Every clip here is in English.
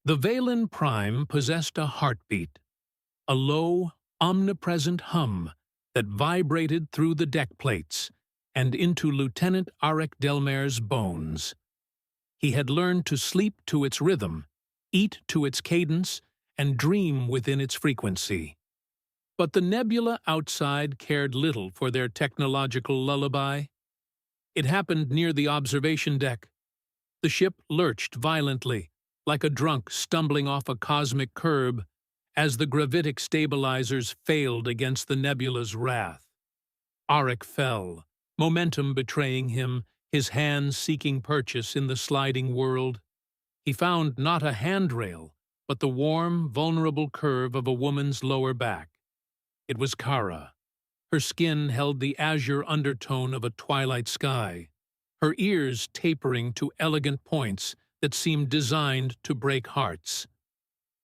The Valen Prime possessed a heartbeat, a low, omnipresent hum that vibrated through the deck plates and into Lieutenant Arik Delmare's bones. He had learned to sleep to its rhythm, eat to its cadence, and dream within its frequency. But the nebula outside cared little for their technological lullaby. It happened near the observation deck. The ship lurched violently, like a drunk stumbling off a cosmic curb, as the gravitic stabilizers failed against the nebula's wrath. Arik fell, momentum betraying him, his hands seeking purchase in the sliding world. He found not a handrail, but the warm, vulnerable curve of a woman's lower back. It was Kara. Her skin held the azure undertone of a twilight sky, her ears tapering to elegant points that seemed designed to break hearts.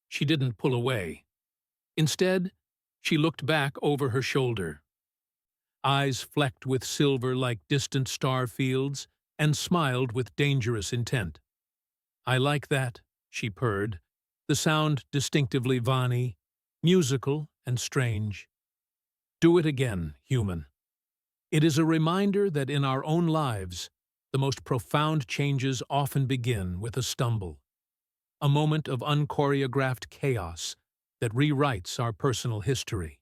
She didn't pull away. Instead, she looked back over her shoulder. Eyes flecked with silver like distant star fields, and smiled with dangerous intent. "I like that," she purred, the sound distinctively Vani, musical and strange. "Do it again, human." It is a reminder that in our own lives, the most profound changes often begin with a stumble, a moment of unchoreographed chaos that rewrites our personal history.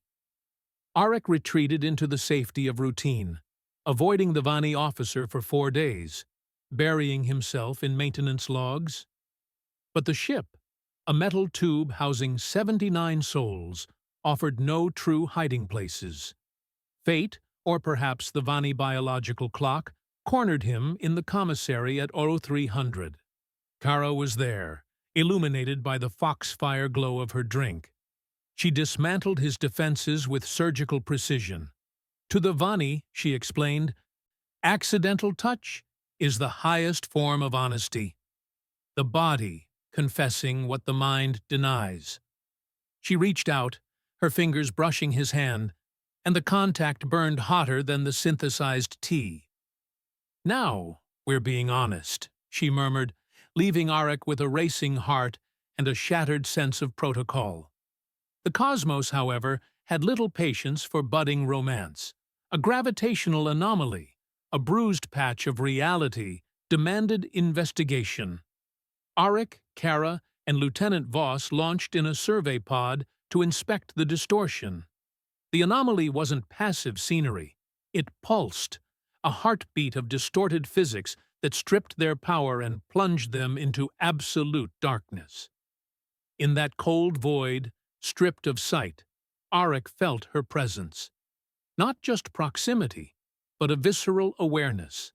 Arik retreated into the safety of routine, avoiding the Vani officer for 4 days, burying himself in maintenance logs. But the ship, a metal tube housing 79 souls, offered no true hiding places. Fate, or perhaps the Vani biological clock, cornered him in the commissary at Oro 300. Kara was there, illuminated by the foxfire glow of her drink. She dismantled his defenses with surgical precision. To the Vani, she explained, accidental touch is the highest form of honesty. The body confessing what the mind denies. She reached out, her fingers brushing his hand, and the contact burned hotter than the synthesized tea. "Now we're being honest," she murmured, leaving Arik with a racing heart and a shattered sense of protocol. The cosmos, however, had little patience for budding romance. A gravitational anomaly, a bruised patch of reality, demanded investigation. Arik, Kara, and Lieutenant Voss launched in a survey pod to inspect the distortion. The anomaly wasn't passive scenery. It pulsed, a heartbeat of distorted physics that stripped their power and plunged them into absolute darkness. In that cold void, stripped of sight, Arik felt her presence. Not just proximity, but a visceral awareness,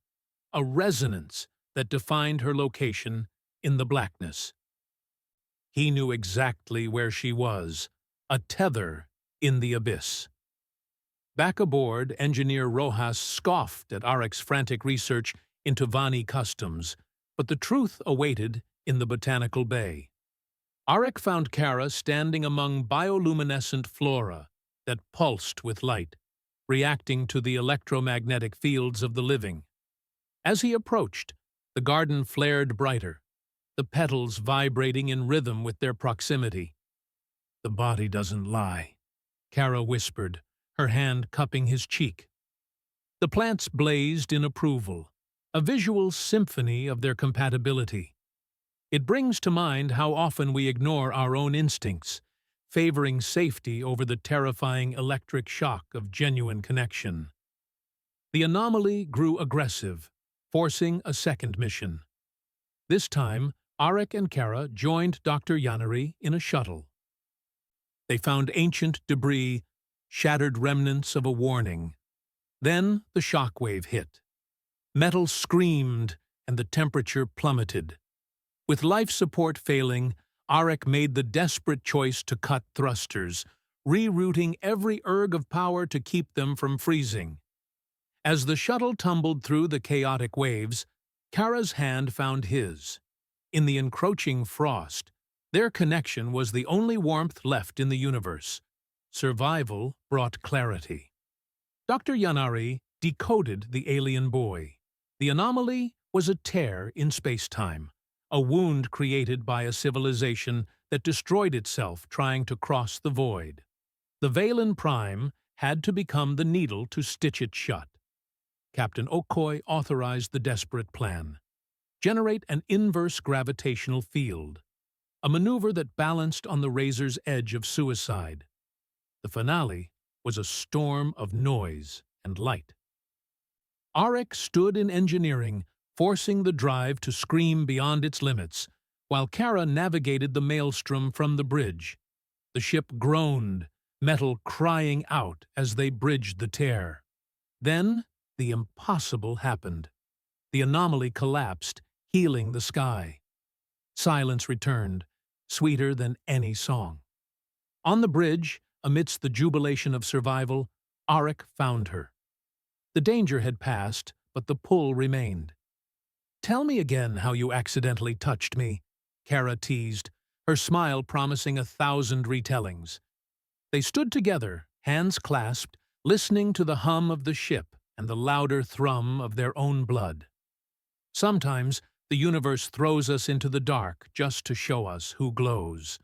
a resonance that defined her location in the blackness. He knew exactly where she was, a tether in the abyss. Back aboard, Engineer Rojas scoffed at Arik's frantic research into Vani customs, but the truth awaited in the botanical bay. Arik found Kara standing among bioluminescent flora that pulsed with light, reacting to the electromagnetic fields of the living. As he approached, the garden flared brighter, the petals vibrating in rhythm with their proximity. "The body doesn't lie," Kara whispered, her hand cupping his cheek. The plants blazed in approval, a visual symphony of their compatibility. It brings to mind how often we ignore our own instincts, favoring safety over the terrifying electric shock of genuine connection. The anomaly grew aggressive, forcing a second mission. This time, Arik and Kara joined Dr. Yanari in a shuttle. They found ancient debris, shattered remnants of a warning. Then the shockwave hit. Metal screamed and the temperature plummeted. With life support failing, Arik made the desperate choice to cut thrusters, rerouting every erg of power to keep them from freezing. As the shuttle tumbled through the chaotic waves, Kara's hand found his. In the encroaching frost, their connection was the only warmth left in the universe. Survival brought clarity. Dr. Yanari decoded the alien boy. The anomaly was a tear in space-time, a wound created by a civilization that destroyed itself trying to cross the void. The Valen Prime had to become the needle to stitch it shut. Captain Okoy authorized the desperate plan. Generate an inverse gravitational field, a maneuver that balanced on the razor's edge of suicide. The finale was a storm of noise and light. Arik stood in engineering, forcing the drive to scream beyond its limits, while Kara navigated the maelstrom from the bridge. The ship groaned, metal crying out as they bridged the tear. Then, the impossible happened. The anomaly collapsed, healing the sky. Silence returned, sweeter than any song. On the bridge, amidst the jubilation of survival, Arik found her. The danger had passed, but the pull remained. "Tell me again how you accidentally touched me," Kara teased, her smile promising 1,000 retellings. They stood together, hands clasped, listening to the hum of the ship and the louder thrum of their own blood. Sometimes the universe throws us into the dark just to show us who glows.